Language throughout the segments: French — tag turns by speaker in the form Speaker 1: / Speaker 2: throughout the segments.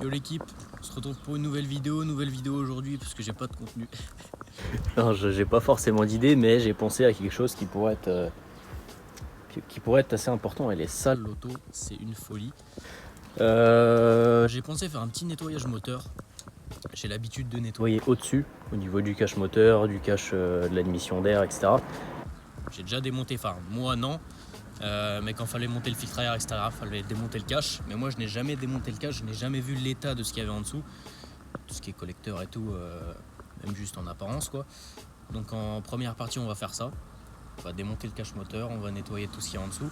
Speaker 1: Yo l'équipe, on se retrouve pour une nouvelle vidéo aujourd'hui parce que j'ai pas de contenu.
Speaker 2: Non, j'ai pas forcément d'idée, mais j'ai pensé à quelque chose qui pourrait être assez important. Et les salles.
Speaker 1: L'auto, c'est une folie.
Speaker 2: J'ai
Speaker 1: J'ai pensé faire un petit nettoyage moteur. J'ai l'habitude de nettoyer.
Speaker 2: nettoyé au-dessus, au niveau du cache moteur, du cache de l'admission d'air, etc.
Speaker 1: J'ai déjà démonté, enfin moi non, mais quand fallait monter le filtre à air, etc., fallait démonter le cache. Mais moi je n'ai jamais démonté le cache, je n'ai jamais vu l'état de ce qu'il y avait en dessous. Tout ce qui est collecteur et tout, même juste en apparence quoi. Donc en première partie on va faire ça. On va démonter le cache moteur, on va nettoyer tout ce qu'il y a en dessous.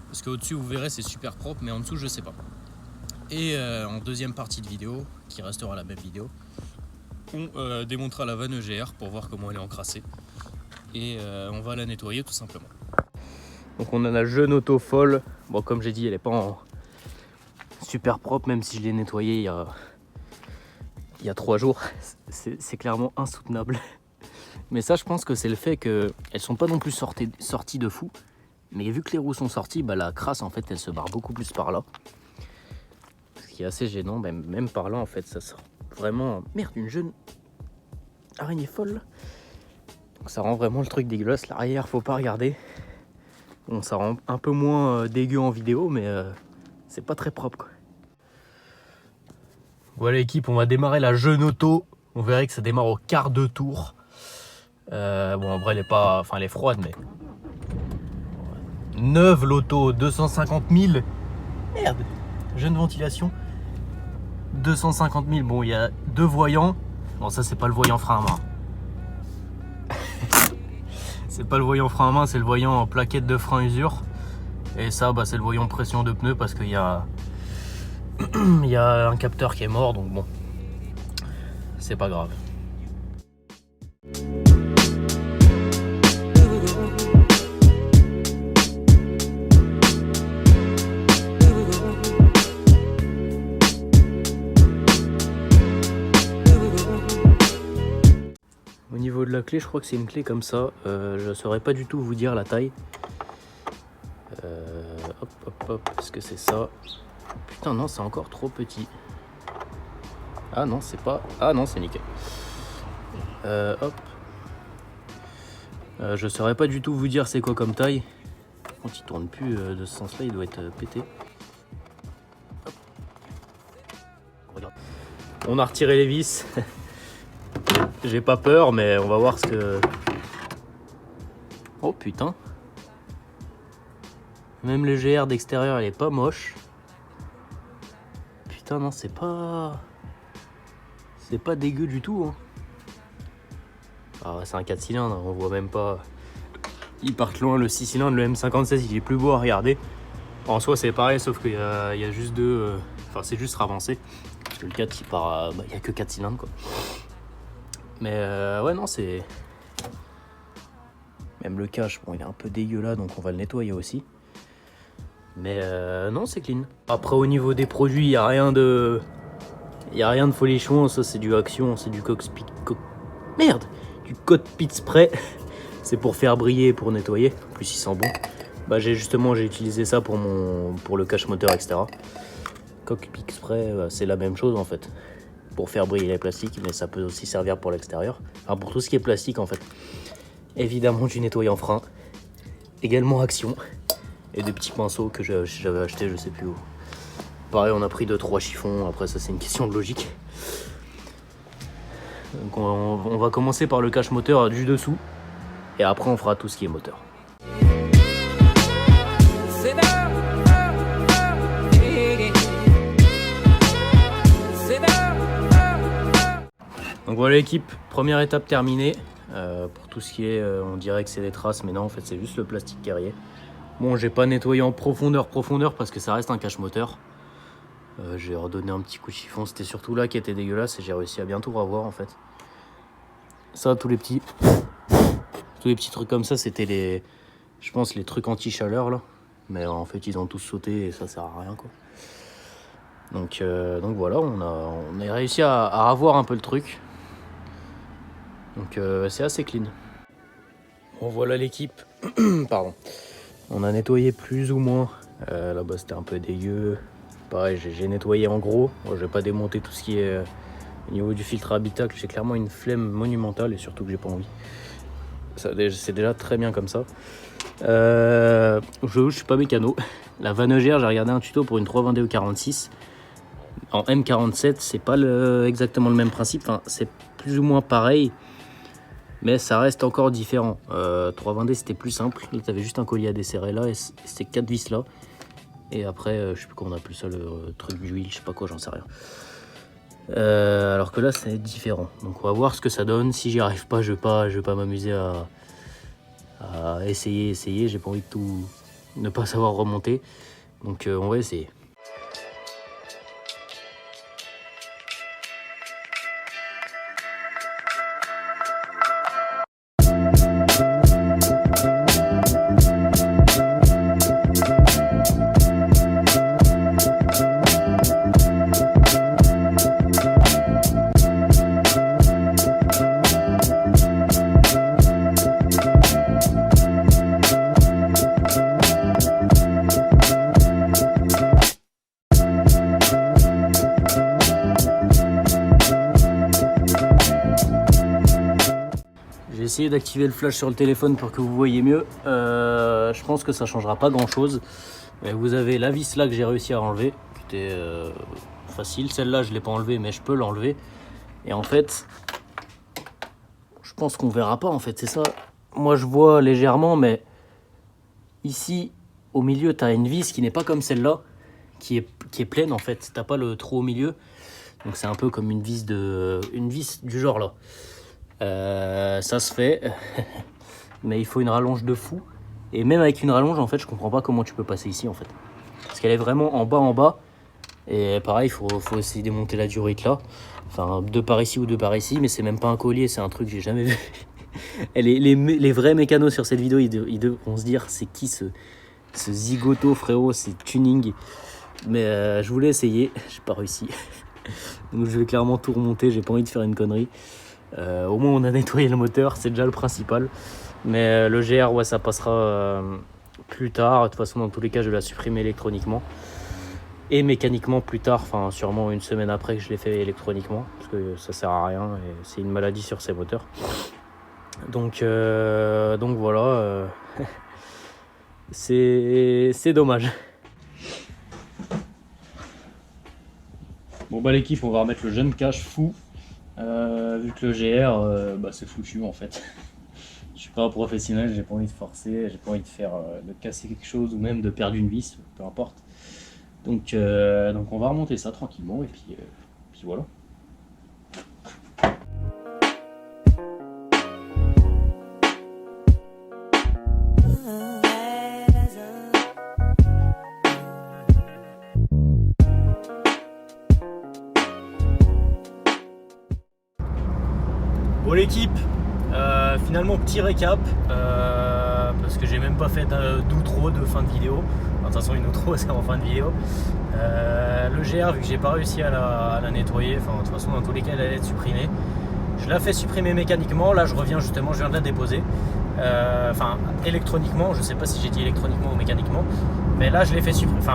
Speaker 1: Parce qu'au-dessus vous verrez c'est super propre, mais en dessous je sais pas. Et en deuxième partie de vidéo, qui restera la même vidéo, on démontera la vanne EGR pour voir comment elle est encrassée. Et on va la nettoyer tout simplement.
Speaker 2: Donc on a la jeune auto folle. Bon, comme j'ai dit, elle est pas en super propre, même si je l'ai nettoyée il y a 3 jours. C'est clairement insoutenable. Mais ça, je pense que c'est le fait qu'elles sont pas non plus sorties de fou. Mais vu que les roues sont sorties, bah, la crasse en fait elle se barre beaucoup plus par là. Ce qui est assez gênant, même par là en fait ça sort vraiment. Merde, une jeune araignée folle. Donc ça rend vraiment le truc dégueulasse. L'arrière faut pas regarder. Bon, ça rend un peu moins dégueu en vidéo, mais c'est pas très propre quoi. Voilà l'équipe, on va démarrer la jeune auto. On verrait que ça démarre au quart de tour. Bon en vrai elle est pas. Enfin elle est froide mais. Neuve l'auto, 250 000. Merde, jeune ventilation. 250 000, bon il y a 2 voyants. Bon ça c'est pas le voyant frein à main. C'est pas le voyant frein à main, c'est le voyant plaquette de frein usure. Et ça bah, c'est le voyant pression de pneu parce qu'il y a il y a un capteur qui est mort, donc bon, c'est pas grave. Au niveau de la clé, je crois que c'est une clé comme ça. Je saurais pas du tout vous dire la taille. Hop, hop, hop, est-ce que c'est ça? Putain, non, c'est encore trop petit. Ah non, c'est pas. Ah non, c'est nickel. Hop. Je saurais pas du tout vous dire c'est quoi comme taille. Quand il tourne plus de ce sens-là, il doit être pété. Hop. Regarde. On a retiré les vis. J'ai pas peur, mais on va voir ce que. Oh putain. Même le GR d'extérieur, elle est pas moche. Putain, non, c'est pas. C'est pas dégueu du tout. Hein. Ah, c'est un 4 cylindres, on voit même pas. Ils partent loin, le 6 cylindres, le M56, il est plus beau à regarder. En soi, c'est pareil, sauf qu'il y a juste deux. Enfin, c'est juste avancé. Parce que le 4, il part. Il n'y a que 4 cylindres, quoi. Mais ouais, non, c'est. Même le cache, bon, il est un peu dégueu là, donc on va le nettoyer aussi. Mais non, c'est clean. Après, au niveau des produits, il n'y a rien de. Il n'y a rien de folichon, ça c'est du Action, c'est du cockpit. Merde! Du cockpit spray. C'est pour faire briller, pour nettoyer. En plus, il sent bon. Bah, j'ai utilisé ça pour le cache moteur, etc. Cockpit spray, c'est la même chose en fait. Pour faire briller les plastiques, mais ça peut aussi servir pour l'extérieur. Enfin, pour tout ce qui est plastique en fait. Évidemment, du nettoyant frein. Également Action. Et des petits pinceaux que j'avais acheté, je sais plus où. Pareil, on a pris 2-3 chiffons. Après, ça, c'est une question de logique. Donc, on va commencer par le cache moteur du dessous. Et après, on fera tout ce qui est moteur. Donc voilà l'équipe, première étape terminée. Pour tout ce qui est, on dirait que c'est des traces, mais non, en fait, c'est juste le plastique guerrier. Bon, j'ai pas nettoyé en profondeur parce que ça reste un cache moteur. J'ai redonné un petit coup de chiffon, c'était surtout là qui était dégueulasse et j'ai réussi à bien tout revoir en fait. Ça, tous les petits trucs comme ça, c'était je pense les trucs anti-chaleur là. Mais en fait, ils ont tous sauté et ça sert à rien quoi. Donc voilà, on a réussi à revoir un peu le truc. Donc c'est assez clean. Bon voilà l'équipe. Pardon. On a nettoyé plus ou moins. Là-bas c'était un peu dégueu. pareil, j'ai nettoyé en gros. Bon, je vais pas démonter tout ce qui est au niveau du filtre habitacle. J'ai clairement une flemme monumentale et surtout que j'ai pas envie. C'est déjà très bien comme ça. Je suis pas mécano. La Vanogère, j'ai regardé un tuto pour une 320 46. En M47, c'est pas exactement le même principe. Enfin, c'est plus ou moins pareil, mais ça reste encore différent. 320D, c'était plus simple. Là, tu avais juste un collier à desserrer là et c'était 4 vis là. Et après, je sais plus comment on appelle ça, le truc d'huile, je sais pas quoi, j'en sais rien. Alors que là, c'est différent. Donc, on va voir ce que ça donne. Si j'y arrive pas, je vais pas m'amuser à essayer. J'ai pas envie de tout ne pas savoir remonter. Donc, on va essayer. J'ai essayé d'activer le flash sur le téléphone pour que vous voyez mieux. Je pense que ça changera pas grand chose. Mais vous avez la vis là que j'ai réussi à enlever, qui était facile. Celle-là, je l'ai pas enlevée, mais je peux l'enlever. Et en fait, je pense qu'on verra pas. En fait, c'est ça. Moi, je vois légèrement, mais ici, au milieu, tu as une vis qui n'est pas comme celle-là, qui est pleine en fait. T'as pas le trou au milieu, donc c'est un peu comme une vis du genre là. Ça se fait, mais il faut une rallonge de fou. Et même avec une rallonge, en fait, je comprends pas comment tu peux passer ici, en fait. Parce qu'elle est vraiment en bas. Et pareil, il faut essayer de démonter la durite là. Enfin, deux par ici ou deux par ici, mais c'est même pas un collier, c'est un truc que j'ai jamais vu. Et les vrais mécanos sur cette vidéo, ils devront se dire, c'est qui ce zigoto, frérot, c'est tuning. Mais je voulais essayer, j'ai pas réussi. Donc je vais clairement tout remonter, j'ai pas envie de faire une connerie. Au moins on a nettoyé le moteur, c'est déjà le principal. Mais le GR, ouais, ça passera plus tard. De toute façon, dans tous les cas, je vais la supprimer électroniquement. Et mécaniquement plus tard, enfin sûrement une semaine après que je l'ai fait électroniquement. Parce que ça sert à rien et c'est une maladie sur ces moteurs. Donc voilà, c'est dommage. Bon bah l'équipe, on va remettre le jeune cache fou. Vu que le GR, c'est foutu en fait. Je suis pas un professionnel, j'ai pas envie de forcer, j'ai pas envie de casser quelque chose ou même de perdre une vis, peu importe. Donc on va remonter ça tranquillement et puis voilà. Bon l'équipe, finalement petit récap, parce que j'ai même pas fait d'outro de fin de vidéo. Enfin, de toute façon une outro c'est en fin de vidéo. Le GR, vu que j'ai pas réussi à la nettoyer, enfin de toute façon dans tous les cas elle allait être supprimée. Je la fais supprimer mécaniquement, là je viens de la déposer. Enfin électroniquement, je sais pas si j'ai dit électroniquement ou mécaniquement, mais là je l'ai fait supprimer,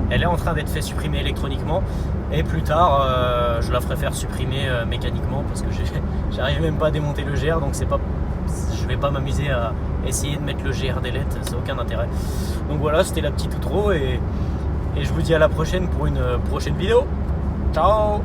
Speaker 2: elle est en train d'être fait supprimer électroniquement et plus tard je la ferai faire supprimer mécaniquement parce que j'arrive même pas à démonter le GR, donc je vais pas m'amuser à essayer de mettre le GR delete, ça n'a aucun intérêt. Donc voilà, c'était la petite outro et je vous dis à la prochaine pour une prochaine vidéo. Ciao.